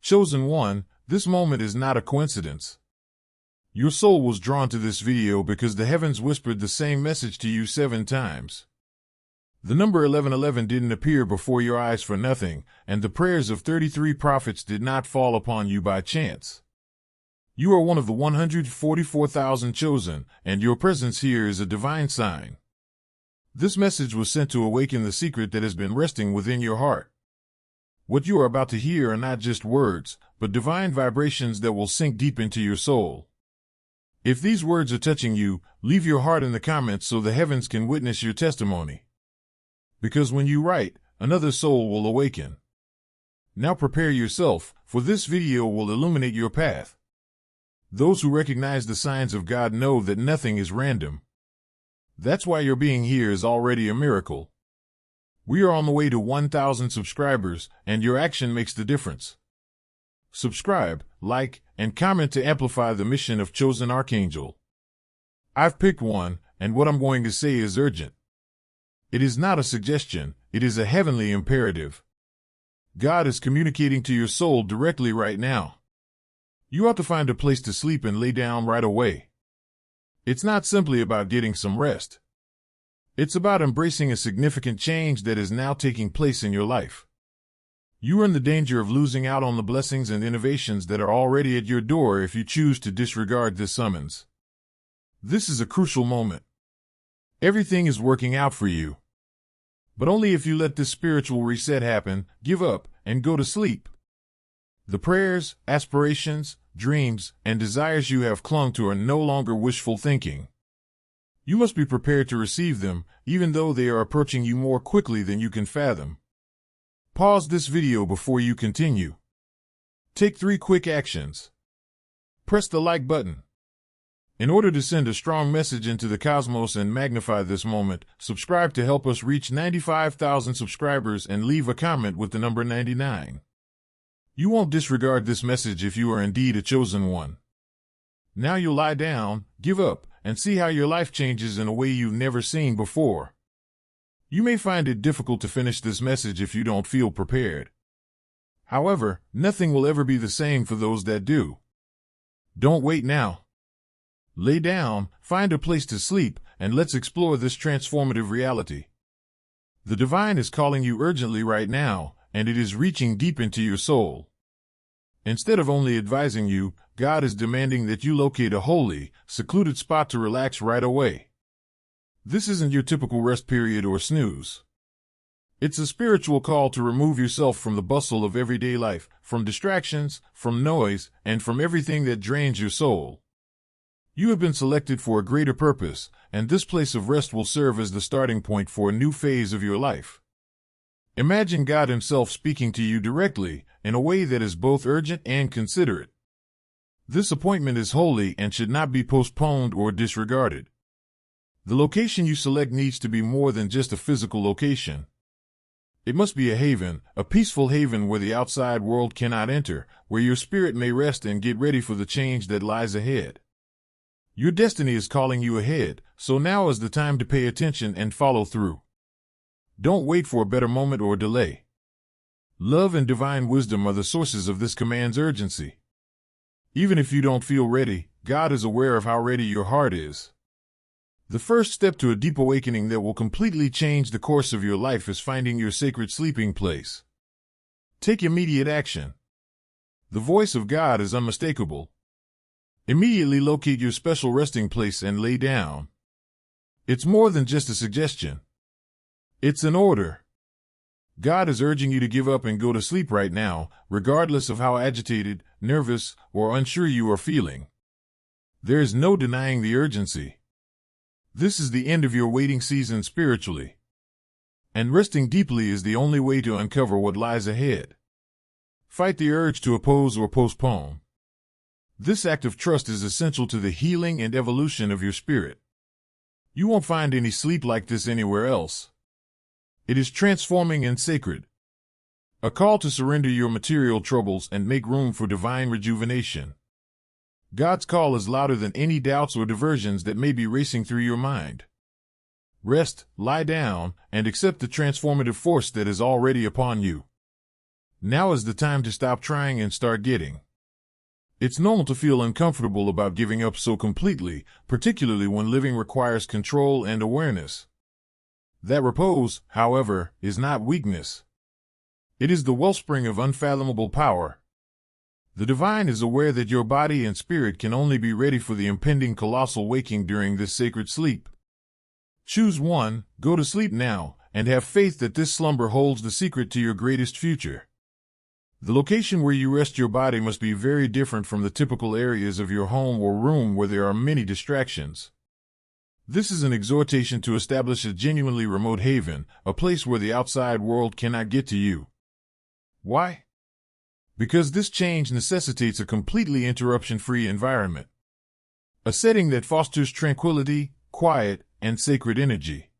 Chosen one, this moment is not a coincidence. Your soul was drawn to this video because the heavens whispered the same message to you 7 times. The number 1111 didn't appear before your eyes for nothing, and the prayers of 33 prophets did not fall upon you by chance. You are one of the 144,000 chosen, and your presence here is a divine sign. This message was sent to awaken the secret that has been resting within your heart. What you are about to hear are not just words, but divine vibrations that will sink deep into your soul. If these words are touching you, leave your heart in the comments so the heavens can witness your testimony. Because when you write, another soul will awaken. Now prepare yourself, for this video will illuminate your path. Those who recognize the signs of God know that nothing is random. That's why your being here is already a miracle. We are on the way to 1,000 subscribers, and your action makes the difference. Subscribe, like, and comment to amplify the mission of Chosen Archangel. I've picked one, and what I'm going to say is urgent. It is not a suggestion, it is a heavenly imperative. God is communicating to your soul directly right now. You ought to find a place to sleep and lay down right away. It's not simply about getting some rest. It's about embracing a significant change that is now taking place in your life. You are in the danger of losing out on the blessings and innovations that are already at your door if you choose to disregard this summons. This is a crucial moment. Everything is working out for you. But only if you let this spiritual reset happen, give up, and go to sleep. The prayers, aspirations, dreams, and desires you have clung to are no longer wishful thinking. You must be prepared to receive them, even though they are approaching you more quickly than you can fathom. Pause this video before you continue. Take 3 quick actions. Press the like button. In order to send a strong message into the cosmos and magnify this moment, subscribe to help us reach 95,000 subscribers and leave a comment with the number 99. You won't disregard this message if you are indeed a chosen one. Now you'll lie down, give up, and see how your life changes in a way you've never seen before. You may find it difficult to finish this message if you don't feel prepared. However, nothing will ever be the same for those that do. Don't wait now. Lay down, find a place to sleep, and let's explore this transformative reality. The divine is calling you urgently right now, and it is reaching deep into your soul. Instead of only advising you, God is demanding that you locate a holy, secluded spot to relax right away. This isn't your typical rest period or snooze. It's a spiritual call to remove yourself from the bustle of everyday life, from distractions, from noise, and from everything that drains your soul. You have been selected for a greater purpose, and this place of rest will serve as the starting point for a new phase of your life. Imagine God Himself speaking to you directly, in a way that is both urgent and considerate. This appointment is holy and should not be postponed or disregarded. The location you select needs to be more than just a physical location. It must be a haven, a peaceful haven where the outside world cannot enter, where your spirit may rest and get ready for the change that lies ahead. Your destiny is calling you ahead, so now is the time to pay attention and follow through. Don't wait for a better moment or delay. Love and divine wisdom are the sources of this command's urgency. Even if you don't feel ready, God is aware of how ready your heart is. The first step to a deep awakening that will completely change the course of your life is finding your sacred sleeping place. Take immediate action. The voice of God is unmistakable. Immediately locate your special resting place and lay down. It's more than just a suggestion. It's an order. God is urging you to give up and go to sleep right now, regardless of how agitated, nervous, or unsure you are feeling. There is no denying the urgency. This is the end of your waiting season spiritually. And resting deeply is the only way to uncover what lies ahead. Fight the urge to oppose or postpone. This act of trust is essential to the healing and evolution of your spirit. You won't find any sleep like this anywhere else. It is transforming and sacred. A call to surrender your material troubles and make room for divine rejuvenation. God's call is louder than any doubts or diversions that may be racing through your mind. Rest, lie down, and accept the transformative force that is already upon you. Now is the time to stop trying and start getting. It's normal to feel uncomfortable about giving up so completely, particularly when living requires control and awareness. That repose, however, is not weakness. It is the wellspring of unfathomable power. The divine is aware that your body and spirit can only be ready for the impending colossal waking during this sacred sleep. Choose one, go to sleep now, and have faith that this slumber holds the secret to your greatest future. The location where you rest your body must be very different from the typical areas of your home or room where there are many distractions. This is an exhortation to establish a genuinely remote haven, a place where the outside world cannot get to you. Why? Because this change necessitates a completely interruption-free environment. A setting that fosters tranquility, quiet, and sacred energy.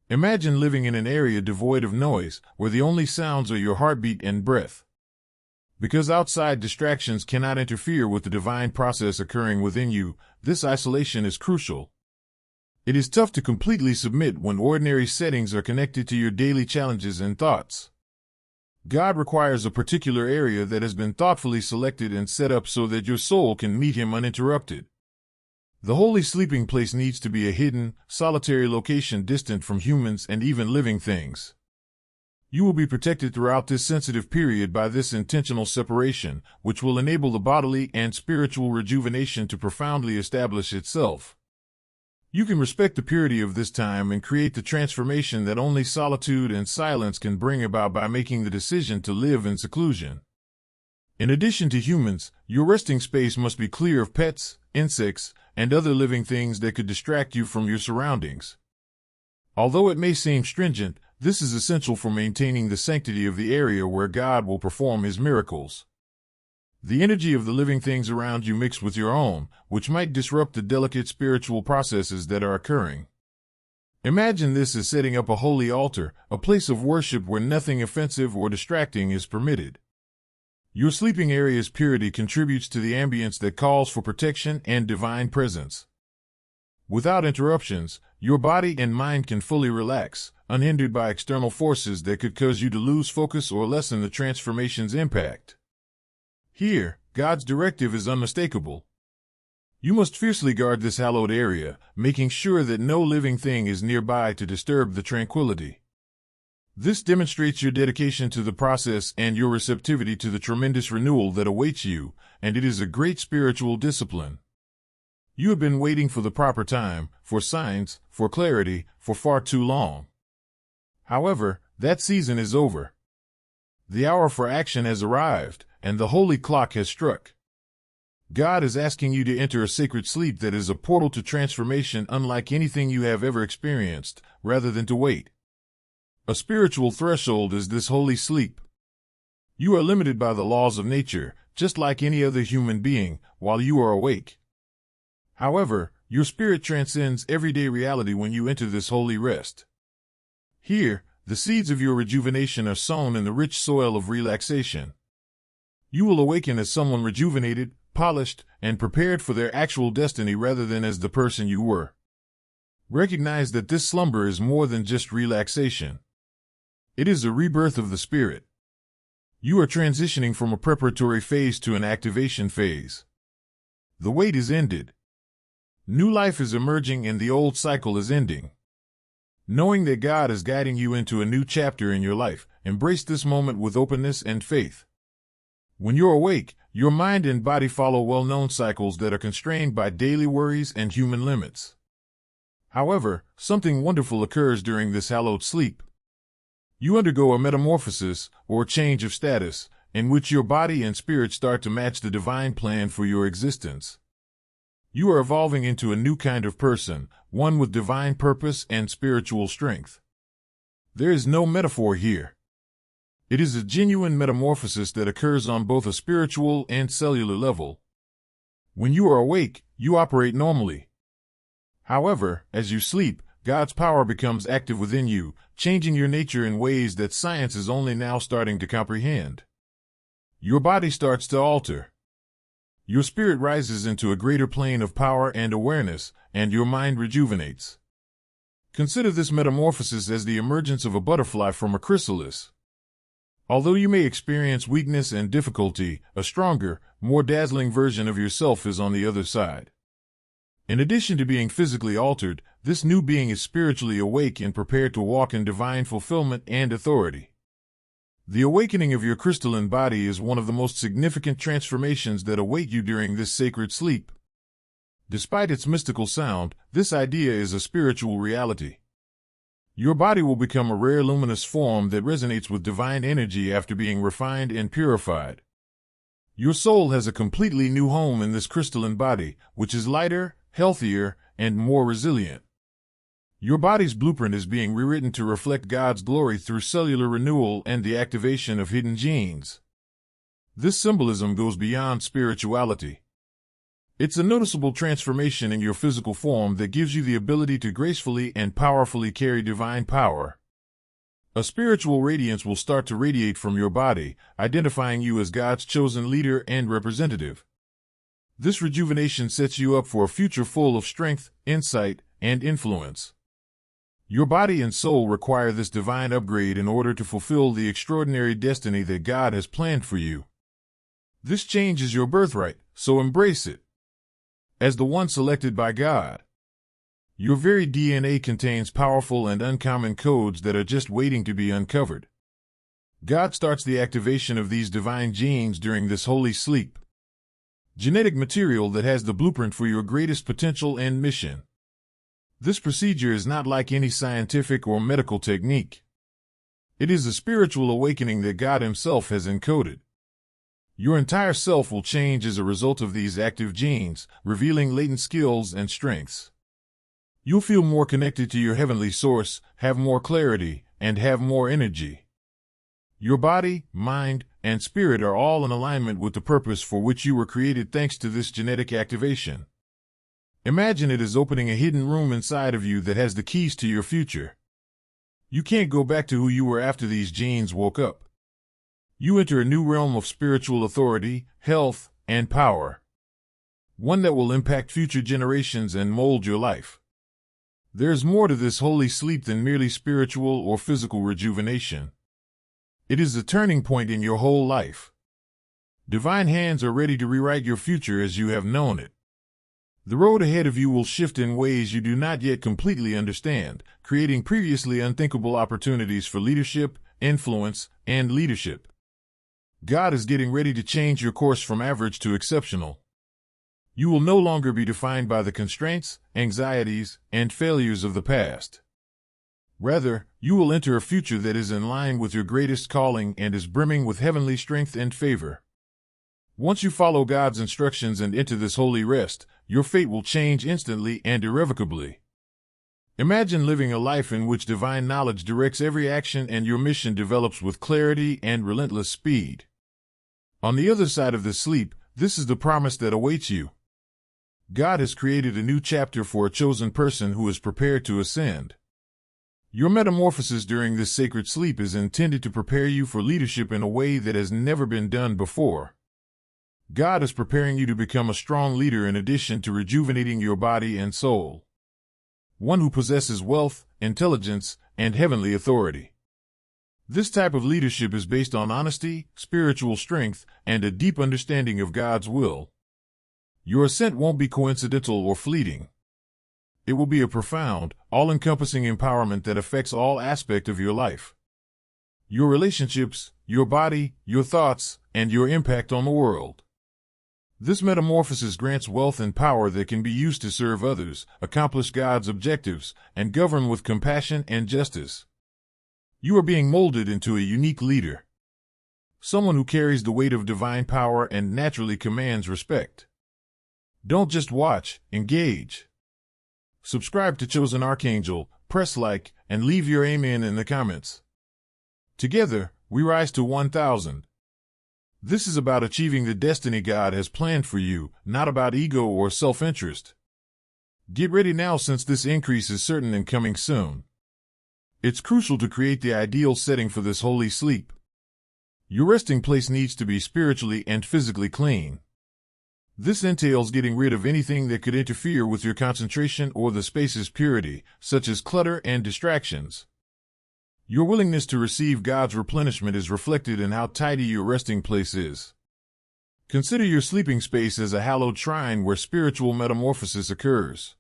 Imagine living in an area devoid of noise, where the only sounds are your heartbeat and breath. Because outside distractions cannot interfere with the divine process occurring within you, this isolation is crucial. It is tough to completely submit when ordinary settings are connected to your daily challenges and thoughts. God requires a particular area that has been thoughtfully selected and set up so that your soul can meet Him uninterrupted. The holy sleeping place needs to be a hidden, solitary location distant from humans and even living things. You will be protected throughout this sensitive period by this intentional separation, which will enable the bodily and spiritual rejuvenation to profoundly establish itself. You can respect the purity of this time and create the transformation that only solitude and silence can bring about by making the decision to live in seclusion. In addition to humans, your resting space must be clear of pets, insects, and other living things that could distract you from your surroundings. Although it may seem stringent, this is essential for maintaining the sanctity of the area where God will perform His miracles. The energy of the living things around you mixed with your own, which might disrupt the delicate spiritual processes that are occurring. Imagine this as setting up a holy altar, a place of worship where nothing offensive or distracting is permitted. Your sleeping area's purity contributes to the ambience that calls for protection and divine presence. Without interruptions, your body and mind can fully relax, unhindered by external forces that could cause you to lose focus or lessen the transformation's impact. Here, God's directive is unmistakable. You must fiercely guard this hallowed area, making sure that no living thing is nearby to disturb the tranquility. This demonstrates your dedication to the process and your receptivity to the tremendous renewal that awaits you, and it is a great spiritual discipline. You have been waiting for the proper time, for signs, for clarity, for far too long. However, that season is over. The hour for action has arrived, and the holy clock has struck. God is asking you to enter a sacred sleep that is a portal to transformation unlike anything you have ever experienced, rather than to wait. A spiritual threshold is this holy sleep. You are limited by the laws of nature, just like any other human being, while you are awake. However, your spirit transcends everyday reality when you enter this holy rest. Here, the seeds of your rejuvenation are sown in the rich soil of relaxation. You will awaken as someone rejuvenated, polished, and prepared for their actual destiny rather than as the person you were. Recognize that this slumber is more than just relaxation. It is a rebirth of the spirit. You are transitioning from a preparatory phase to an activation phase. The wait is ended. New life is emerging and the old cycle is ending. Knowing that God is guiding you into a new chapter in your life, embrace this moment with openness and faith. When you're awake, your mind and body follow well-known cycles that are constrained by daily worries and human limits. However, something wonderful occurs during this hallowed sleep. You undergo a metamorphosis, or change of status, in which your body and spirit start to match the divine plan for your existence. You are evolving into a new kind of person, one with divine purpose and spiritual strength. There is no metaphor here. It is a genuine metamorphosis that occurs on both a spiritual and cellular level. When you are awake, you operate normally. However, as you sleep, God's power becomes active within you, changing your nature in ways that science is only now starting to comprehend. Your body starts to alter. Your spirit rises into a greater plane of power and awareness, and your mind rejuvenates. Consider this metamorphosis as the emergence of a butterfly from a chrysalis. Although you may experience weakness and difficulty, a stronger, more dazzling version of yourself is on the other side. In addition to being physically altered, this new being is spiritually awake and prepared to walk in divine fulfillment and authority. The awakening of your crystalline body is one of the most significant transformations that await you during this sacred sleep. Despite its mystical sound, this idea is a spiritual reality. Your body will become a rare luminous form that resonates with divine energy after being refined and purified. Your soul has a completely new home in this crystalline body, which is lighter, healthier, and more resilient. Your body's blueprint is being rewritten to reflect God's glory through cellular renewal and the activation of hidden genes. This symbolism goes beyond spirituality. It's a noticeable transformation in your physical form that gives you the ability to gracefully and powerfully carry divine power. A spiritual radiance will start to radiate from your body, identifying you as God's chosen leader and representative. This rejuvenation sets you up for a future full of strength, insight, and influence. Your body and soul require this divine upgrade in order to fulfill the extraordinary destiny that God has planned for you. This change is your birthright, so embrace it. As the one selected by God, your very DNA contains powerful and uncommon codes that are just waiting to be uncovered. God starts the activation of these divine genes during this holy sleep. Genetic material that has the blueprint for your greatest potential and mission. This procedure is not like any scientific or medical technique. It is a spiritual awakening that God Himself has encoded. Your entire self will change as a result of these active genes, revealing latent skills and strengths. You'll feel more connected to your heavenly source, have more clarity, and have more energy. Your body, mind, and spirit are all in alignment with the purpose for which you were created thanks to this genetic activation. Imagine it as opening a hidden room inside of you that has the keys to your future. You can't go back to who you were after these genes woke up. You enter a new realm of spiritual authority, health, and power. One that will impact future generations and mold your life. There's more to this holy sleep than merely spiritual or physical rejuvenation. It is the turning point in your whole life. Divine hands are ready to rewrite your future as you have known it. The road ahead of you will shift in ways you do not yet completely understand, creating previously unthinkable opportunities for leadership, influence, and leadership. God is getting ready to change your course from average to exceptional. You will no longer be defined by the constraints, anxieties, and failures of the past. Rather, you will enter a future that is in line with your greatest calling and is brimming with heavenly strength and favor. Once you follow God's instructions and enter this holy rest, your fate will change instantly and irrevocably. Imagine living a life in which divine knowledge directs every action and your mission develops with clarity and relentless speed. On the other side of the sleep, this is the promise that awaits you. God has created a new chapter for a chosen person who is prepared to ascend. Your metamorphosis during this sacred sleep is intended to prepare you for leadership in a way that has never been done before. God is preparing you to become a strong leader in addition to rejuvenating your body and soul. One who possesses wealth, intelligence, and heavenly authority. This type of leadership is based on honesty, spiritual strength, and a deep understanding of God's will. Your ascent won't be coincidental or fleeting. It will be a profound, all-encompassing empowerment that affects all aspects of your life. Your relationships, your body, your thoughts, and your impact on the world. This metamorphosis grants wealth and power that can be used to serve others, accomplish God's objectives, and govern with compassion and justice. You are being molded into a unique leader. Someone who carries the weight of divine power and naturally commands respect. Don't just watch, engage. Subscribe to Chosen Archangel, press like, and leave your amen in the comments. Together, we rise to 1,000. This is about achieving the destiny God has planned for you, not about ego or self-interest. Get ready now since this increase is certain and coming soon. It's crucial to create the ideal setting for this holy sleep. Your resting place needs to be spiritually and physically clean. This entails getting rid of anything that could interfere with your concentration or the space's purity, such as clutter and distractions. Your willingness to receive God's replenishment is reflected in how tidy your resting place is. Consider your sleeping space as a hallowed shrine where spiritual metamorphosis occurs.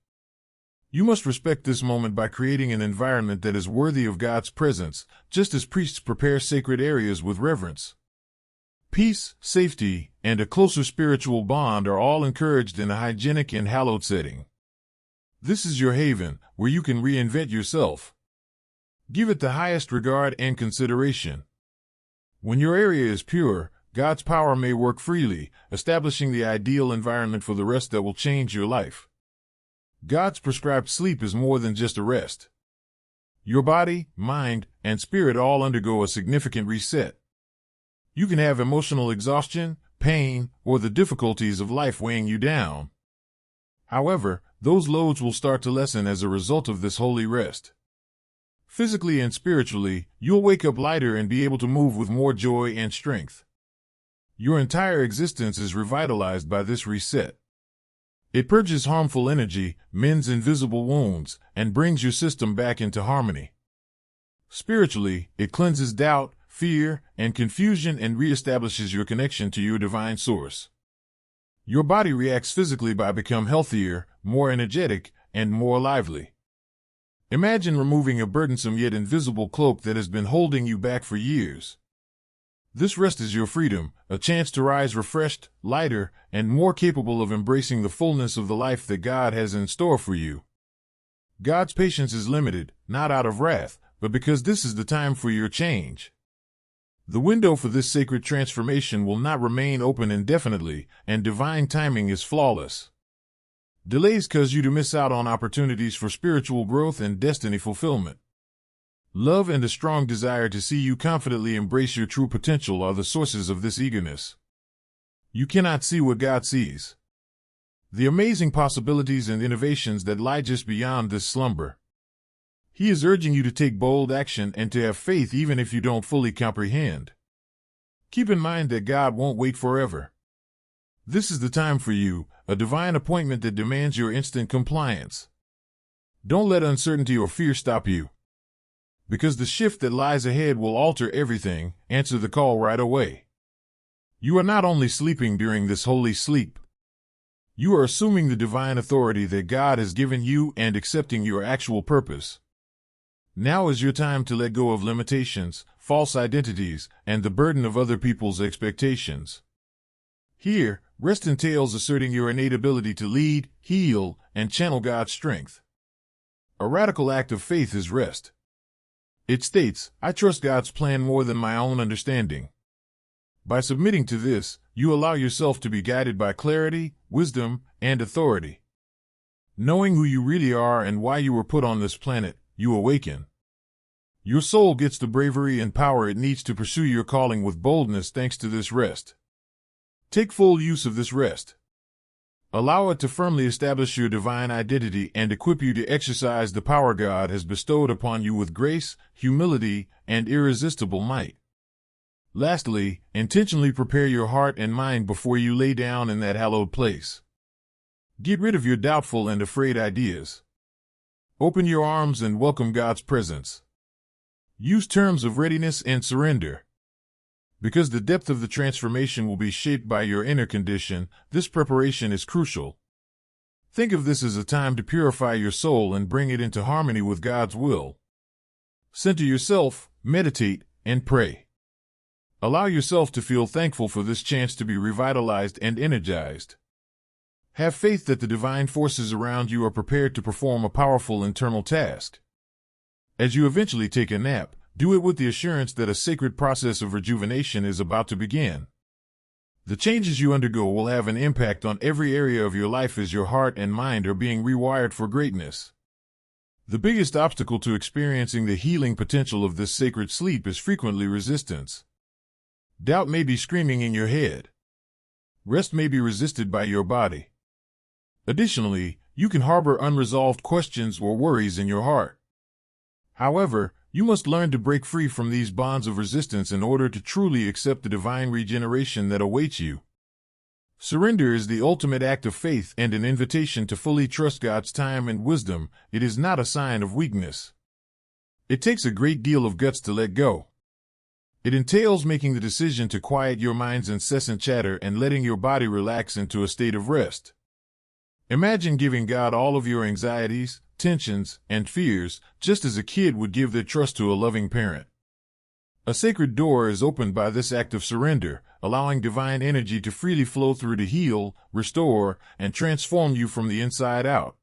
You must respect this moment by creating an environment that is worthy of God's presence, just as priests prepare sacred areas with reverence. Peace, safety, and a closer spiritual bond are all encouraged in a hygienic and hallowed setting. This is your haven, where you can reinvent yourself. Give it the highest regard and consideration. When your area is pure, God's power may work freely, establishing the ideal environment for the rest that will change your life. God's prescribed sleep is more than just a rest. Your body, mind, and spirit all undergo a significant reset. You can have emotional exhaustion, pain, or the difficulties of life weighing you down. However, those loads will start to lessen as a result of this holy rest. Physically and spiritually, you'll wake up lighter and be able to move with more joy and strength. Your entire existence is revitalized by this reset. It purges harmful energy, mends invisible wounds, and brings your system back into harmony. Spiritually, it cleanses doubt, fear, and confusion and reestablishes your connection to your divine source. Your body reacts physically by becoming healthier, more energetic, and more lively. Imagine removing a burdensome yet invisible cloak that has been holding you back for years. This rest is your freedom, a chance to rise refreshed, lighter, and more capable of embracing the fullness of the life that God has in store for you. God's patience is limited, not out of wrath, but because this is the time for your change. The window for this sacred transformation will not remain open indefinitely, and divine timing is flawless. Delays cause you to miss out on opportunities for spiritual growth and destiny fulfillment. Love and a strong desire to see you confidently embrace your true potential are the sources of this eagerness. You cannot see what God sees. The amazing possibilities and innovations that lie just beyond this slumber. He is urging you to take bold action and to have faith even if you don't fully comprehend. Keep in mind that God won't wait forever. This is the time for you, a divine appointment that demands your instant compliance. Don't let uncertainty or fear stop you. Because the shift that lies ahead will alter everything, answer the call right away. You are not only sleeping during this holy sleep. You are assuming the divine authority that God has given you and accepting your actual purpose. Now is your time to let go of limitations, false identities, and the burden of other people's expectations. Here, rest entails asserting your innate ability to lead, heal, and channel God's strength. A radical act of faith is rest. It states, I trust God's plan more than my own understanding. By submitting to this, you allow yourself to be guided by clarity, wisdom, and authority. Knowing who you really are and why you were put on this planet, you awaken. Your soul gets the bravery and power it needs to pursue your calling with boldness thanks to this rest. Take full use of this rest. Allow it to firmly establish your divine identity and equip you to exercise the power God has bestowed upon you with grace, humility, and irresistible might. Lastly, intentionally prepare your heart and mind before you lay down in that hallowed place. Get rid of your doubtful and afraid ideas. Open your arms and welcome God's presence. Use terms of readiness and surrender. Because the depth of the transformation will be shaped by your inner condition, this preparation is crucial. Think of this as a time to purify your soul and bring it into harmony with God's will. Center yourself, meditate, and pray. Allow yourself to feel thankful for this chance to be revitalized and energized. Have faith that the divine forces around you are prepared to perform a powerful internal task. As you eventually take a nap, do it with the assurance that a sacred process of rejuvenation is about to begin. The changes you undergo will have an impact on every area of your life as your heart and mind are being rewired for greatness. The biggest obstacle to experiencing the healing potential of this sacred sleep is frequently resistance. Doubt may be screaming in your head. Rest may be resisted by your body. Additionally, you can harbor unresolved questions or worries in your heart. However, you must learn to break free from these bonds of resistance in order to truly accept the divine regeneration that awaits you. Surrender is the ultimate act of faith and an invitation to fully trust God's time and wisdom. It is not a sign of weakness. It takes a great deal of guts to let go. It entails making the decision to quiet your mind's incessant chatter and letting your body relax into a state of rest. Imagine giving God all of your anxieties, tensions, and fears, just as a kid would give their trust to a loving parent. A sacred door is opened by this act of surrender, allowing divine energy to freely flow through to heal, restore, and transform you from the inside out.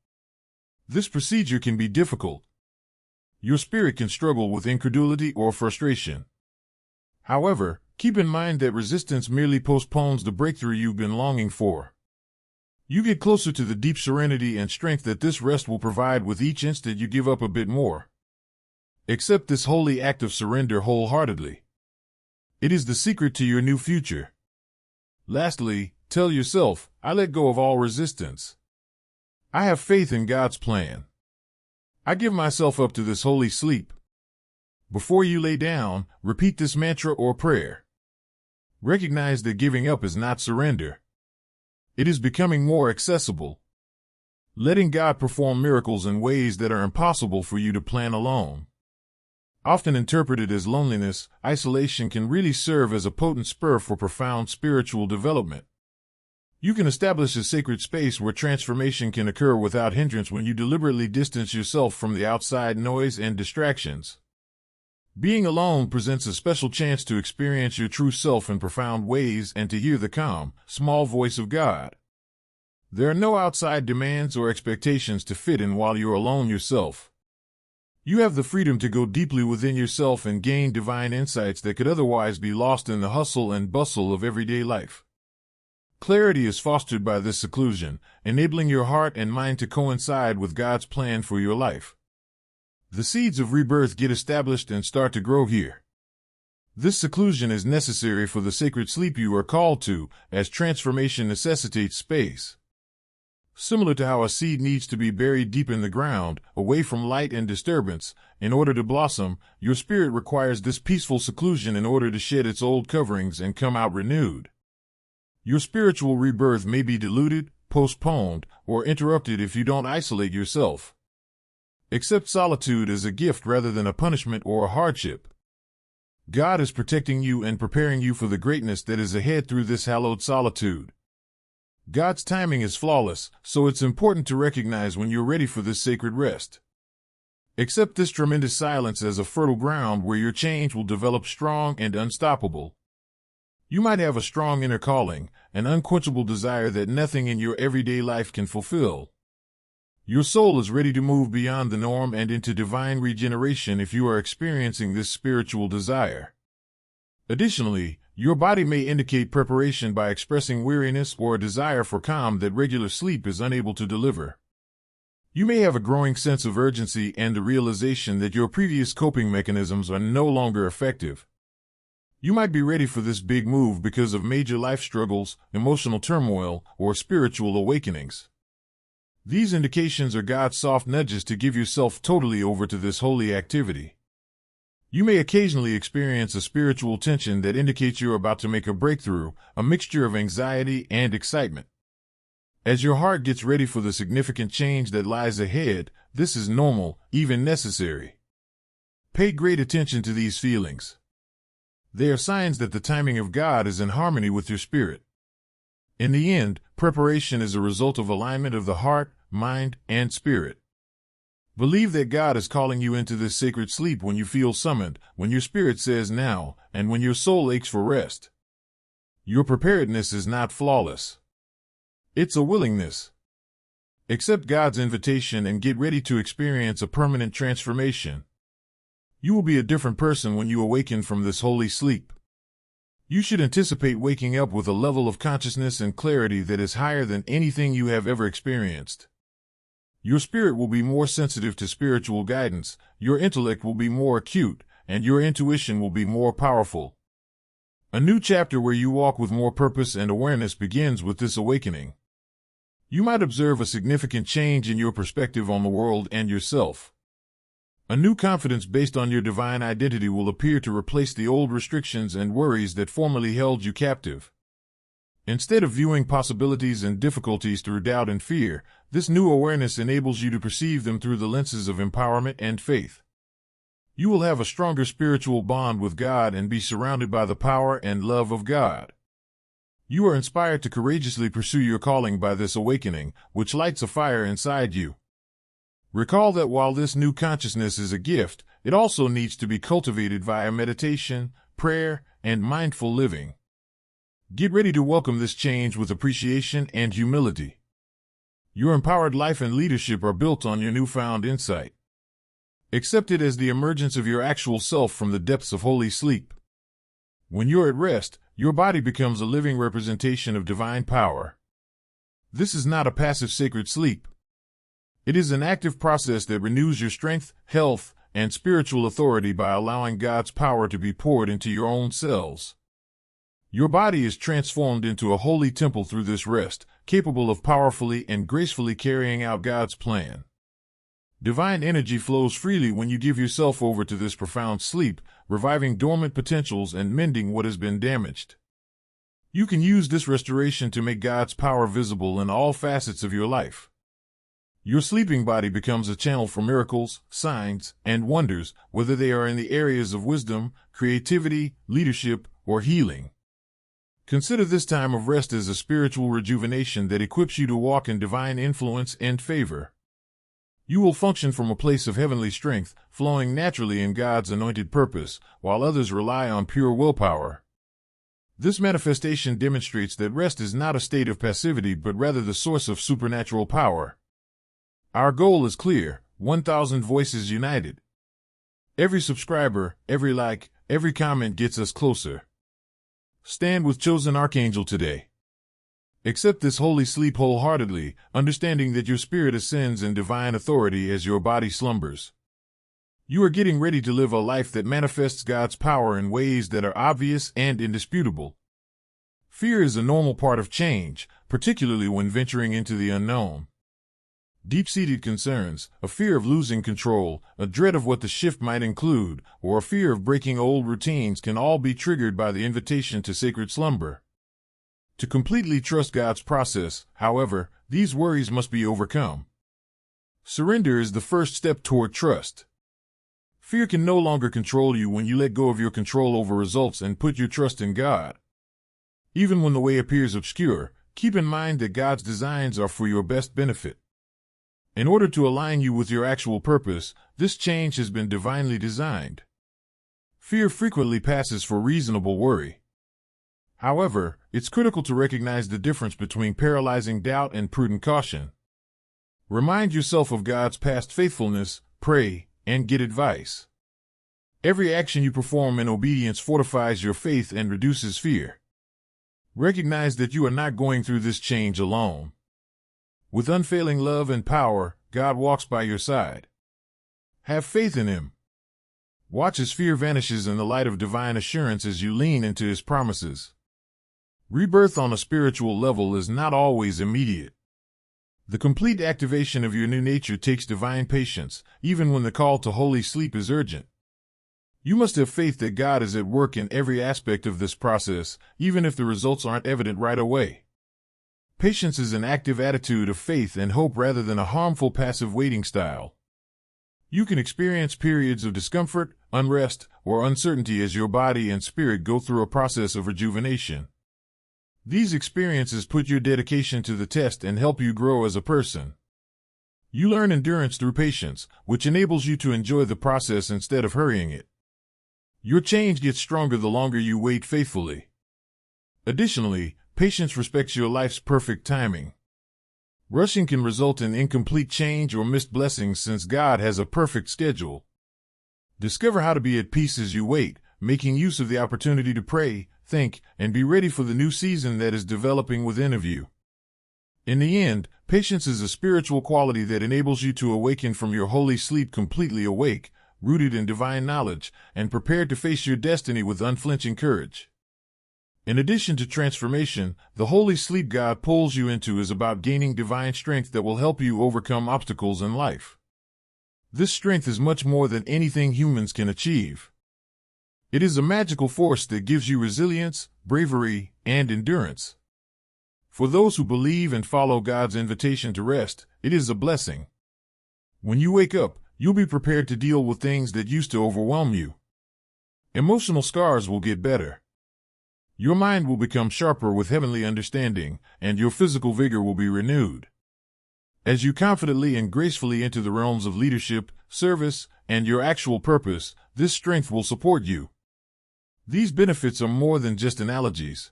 This procedure can be difficult. Your spirit can struggle with incredulity or frustration. However, keep in mind that resistance merely postpones the breakthrough you've been longing for. You get closer to the deep serenity and strength that this rest will provide with each instant you give up a bit more. Accept this holy act of surrender wholeheartedly. It is the secret to your new future. Lastly, tell yourself, I let go of all resistance. I have faith in God's plan. I give myself up to this holy sleep. Before you lay down, repeat this mantra or prayer. Recognize that giving up is not surrender. It is becoming more accessible. Letting God perform miracles in ways that are impossible for you to plan alone. Often interpreted as loneliness, isolation can really serve as a potent spur for profound spiritual development. You can establish a sacred space where transformation can occur without hindrance when you deliberately distance yourself from the outside noise and distractions. Being alone presents a special chance to experience your true self in profound ways and to hear the calm, small voice of God. There are no outside demands or expectations to fit in while you're alone yourself. You have the freedom to go deeply within yourself and gain divine insights that could otherwise be lost in the hustle and bustle of everyday life. Clarity is fostered by this seclusion, enabling your heart and mind to coincide with God's plan for your life. The seeds of rebirth get established and start to grow here. This seclusion is necessary for the sacred sleep you are called to, as transformation necessitates space. Similar to how a seed needs to be buried deep in the ground, away from light and disturbance, in order to blossom, your spirit requires this peaceful seclusion in order to shed its old coverings and come out renewed. Your spiritual rebirth may be diluted, postponed, or interrupted if you don't isolate yourself. Accept solitude as a gift rather than a punishment or a hardship. God is protecting you and preparing you for the greatness that is ahead through this hallowed solitude. God's timing is flawless, so it's important to recognize when you're ready for this sacred rest. Accept this tremendous silence as a fertile ground where your change will develop strong and unstoppable. You might have a strong inner calling, an unquenchable desire that nothing in your everyday life can fulfill. Your soul is ready to move beyond the norm and into divine regeneration if you are experiencing this spiritual desire. Additionally, your body may indicate preparation by expressing weariness or a desire for calm that regular sleep is unable to deliver. You may have a growing sense of urgency and the realization that your previous coping mechanisms are no longer effective. You might be ready for this big move because of major life struggles, emotional turmoil, or spiritual awakenings. These indications are God's soft nudges to give yourself totally over to this holy activity. You may occasionally experience a spiritual tension that indicates you're about to make a breakthrough, a mixture of anxiety and excitement. As your heart gets ready for the significant change that lies ahead, this is normal, even necessary. Pay great attention to these feelings. They are signs that the timing of God is in harmony with your spirit. In the end, preparation is a result of alignment of the heart, mind, and spirit. Believe that God is calling you into this sacred sleep when you feel summoned, when your spirit says now, and when your soul aches for rest. Your preparedness is not flawless. It's a willingness. Accept God's invitation and get ready to experience a permanent transformation. You will be a different person when you awaken from this holy sleep. You should anticipate waking up with a level of consciousness and clarity that is higher than anything you have ever experienced. Your spirit will be more sensitive to spiritual guidance, your intellect will be more acute, and your intuition will be more powerful. A new chapter where you walk with more purpose and awareness begins with this awakening. You might observe a significant change in your perspective on the world and yourself. A new confidence based on your divine identity will appear to replace the old restrictions and worries that formerly held you captive. Instead of viewing possibilities and difficulties through doubt and fear, this new awareness enables you to perceive them through the lenses of empowerment and faith. You will have a stronger spiritual bond with God and be surrounded by the power and love of God. You are inspired to courageously pursue your calling by this awakening, which lights a fire inside you. Recall that while this new consciousness is a gift, it also needs to be cultivated via meditation, prayer, and mindful living. Get ready to welcome this change with appreciation and humility. Your empowered life and leadership are built on your newfound insight. Accept it as the emergence of your actual self from the depths of holy sleep. When you're at rest, your body becomes a living representation of divine power. This is not a passive sacred sleep. It is an active process that renews your strength, health, and spiritual authority by allowing God's power to be poured into your own cells. Your body is transformed into a holy temple through this rest, capable of powerfully and gracefully carrying out God's plan. Divine energy flows freely when you give yourself over to this profound sleep, reviving dormant potentials and mending what has been damaged. You can use this restoration to make God's power visible in all facets of your life. Your sleeping body becomes a channel for miracles, signs, and wonders, whether they are in the areas of wisdom, creativity, leadership, or healing. Consider this time of rest as a spiritual rejuvenation that equips you to walk in divine influence and favor. You will function from a place of heavenly strength, flowing naturally in God's anointed purpose, while others rely on pure willpower. This manifestation demonstrates that rest is not a state of passivity but rather the source of supernatural power. Our goal is clear: 1,000 voices united. Every subscriber, every like, every comment gets us closer. Stand with chosen Archangel today. Accept this holy sleep wholeheartedly, understanding that your spirit ascends in divine authority as your body slumbers. You are getting ready to live a life that manifests God's power in ways that are obvious and indisputable. Fear is a normal part of change, particularly when venturing into the unknown. Deep-seated concerns, a fear of losing control, a dread of what the shift might include, or a fear of breaking old routines can all be triggered by the invitation to sacred slumber. To completely trust God's process, however, these worries must be overcome. Surrender is the first step toward trust. Fear can no longer control you when you let go of your control over results and put your trust in God. Even when the way appears obscure, keep in mind that God's designs are for your best benefit. In order to align you with your actual purpose, this change has been divinely designed. Fear frequently passes for reasonable worry. However, it's critical to recognize the difference between paralyzing doubt and prudent caution. Remind yourself of God's past faithfulness, pray, and get advice. Every action you perform in obedience fortifies your faith and reduces fear. Recognize that you are not going through this change alone. With unfailing love and power, God walks by your side. Have faith in Him. Watch as fear vanishes in the light of divine assurance as you lean into His promises. Rebirth on a spiritual level is not always immediate. The complete activation of your new nature takes divine patience, even when the call to holy sleep is urgent. You must have faith that God is at work in every aspect of this process, even if the results aren't evident right away. Patience is an active attitude of faith and hope rather than a harmful passive waiting style. You can experience periods of discomfort, unrest, or uncertainty as your body and spirit go through a process of rejuvenation. These experiences put your dedication to the test and help you grow as a person. You learn endurance through patience, which enables you to enjoy the process instead of hurrying it. Your change gets stronger the longer you wait faithfully. Additionally, patience respects your life's perfect timing. Rushing can result in incomplete change or missed blessings since God has a perfect schedule. Discover how to be at peace as you wait, making use of the opportunity to pray, think, and be ready for the new season that is developing within of you. In the end, patience is a spiritual quality that enables you to awaken from your holy sleep completely awake, rooted in divine knowledge, and prepared to face your destiny with unflinching courage. In addition to transformation, the holy sleep God pulls you into is about gaining divine strength that will help you overcome obstacles in life. This strength is much more than anything humans can achieve. It is a magical force that gives you resilience, bravery, and endurance. For those who believe and follow God's invitation to rest, it is a blessing. When you wake up, You'll be prepared to deal with things that used to overwhelm you. Emotional scars will get better. Your mind will become sharper with heavenly understanding, and your physical vigor will be renewed. As you confidently and gracefully enter the realms of leadership, service, and your actual purpose, this strength will support you. These benefits are more than just analogies.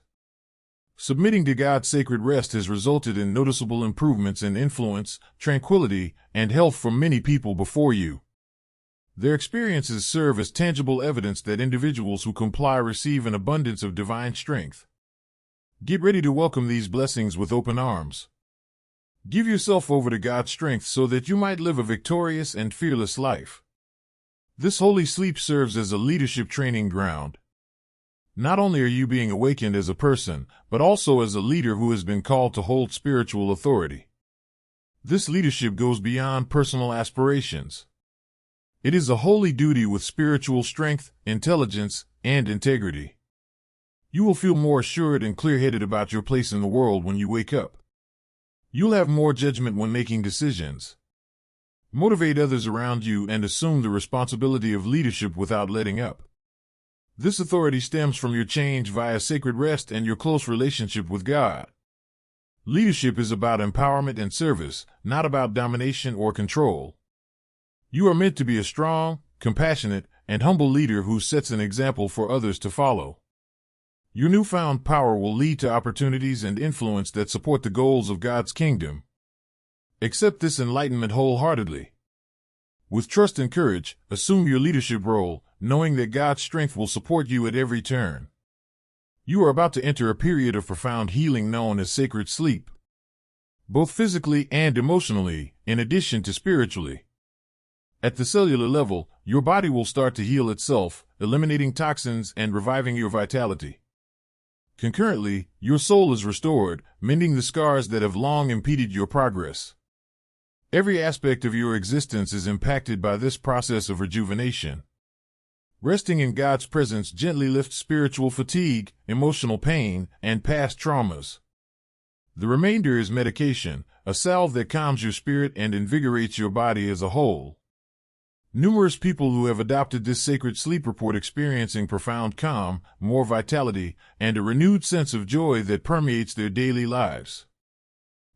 Submitting to God's sacred rest has resulted in noticeable improvements in influence, tranquility, and health for many people before you. Their experiences serve as tangible evidence that individuals who comply receive an abundance of divine strength. Get ready to welcome these blessings with open arms. Give yourself over to God's strength so that you might live a victorious and fearless life. This holy sleep serves as a leadership training ground. Not only are you being awakened as a person, but also as a leader who has been called to hold spiritual authority. This leadership goes beyond personal aspirations. It is a holy duty with spiritual strength, intelligence, and integrity. You will feel more assured and clear-headed about your place in the world when you wake up. You'll have more judgment when making decisions. Motivate others around you and assume the responsibility of leadership without letting up. This authority stems from your change via sacred rest and your close relationship with God. Leadership is about empowerment and service, not about domination or control. You are meant to be a strong, compassionate, and humble leader who sets an example for others to follow. Your newfound power will lead to opportunities and influence that support the goals of God's kingdom. Accept this enlightenment wholeheartedly. With trust and courage, assume your leadership role, knowing that God's strength will support you at every turn. You are about to enter a period of profound healing known as sacred sleep, both physically and emotionally, in addition to spiritually. At the cellular level, your body will start to heal itself, eliminating toxins and reviving your vitality. Concurrently, your soul is restored, mending the scars that have long impeded your progress. Every aspect of your existence is impacted by this process of rejuvenation. Resting in God's presence gently lifts spiritual fatigue, emotional pain, and past traumas. The remainder is medication, a salve that calms your spirit and invigorates your body as a whole. Numerous people who have adopted this sacred sleep report experiencing profound calm, more vitality, and a renewed sense of joy that permeates their daily lives.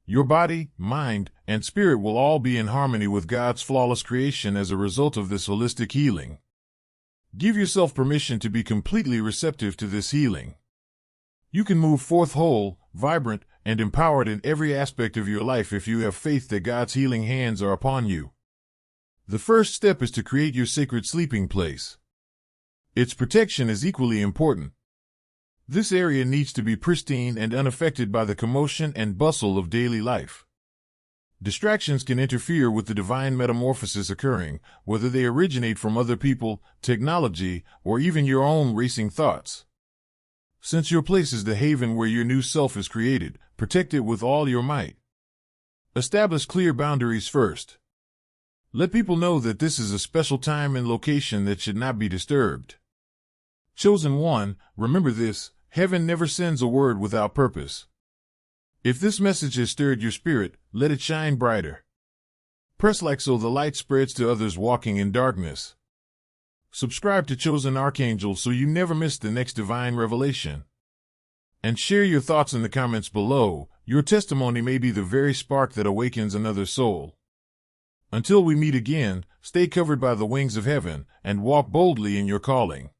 Your body, mind, and spirit will all be in harmony with God's flawless creation as a result of this holistic healing. Give yourself permission to be completely receptive to this healing. You can move forth whole, vibrant, and empowered in every aspect of your life if you have faith that God's healing hands are upon you. The first step is to create your sacred sleeping place. Its protection is equally important. This area needs to be pristine and unaffected by the commotion and bustle of daily life. Distractions can interfere with the divine metamorphosis occurring, whether they originate from other people, technology, or even your own racing thoughts. Since your place is the haven where your new self is created, protect it with all your might. Establish clear boundaries first. Let people know that this is a special time and location that should not be disturbed. Chosen one, remember this, heaven never sends a word without purpose. If this message has stirred your spirit, let it shine brighter. Press like so the light spreads to others walking in darkness. Subscribe to Chosen Archangel so you never miss the next divine revelation. And share your thoughts in the comments below. Your testimony may be the very spark that awakens another soul. Until we meet again, stay covered by the wings of heaven and walk boldly in your calling.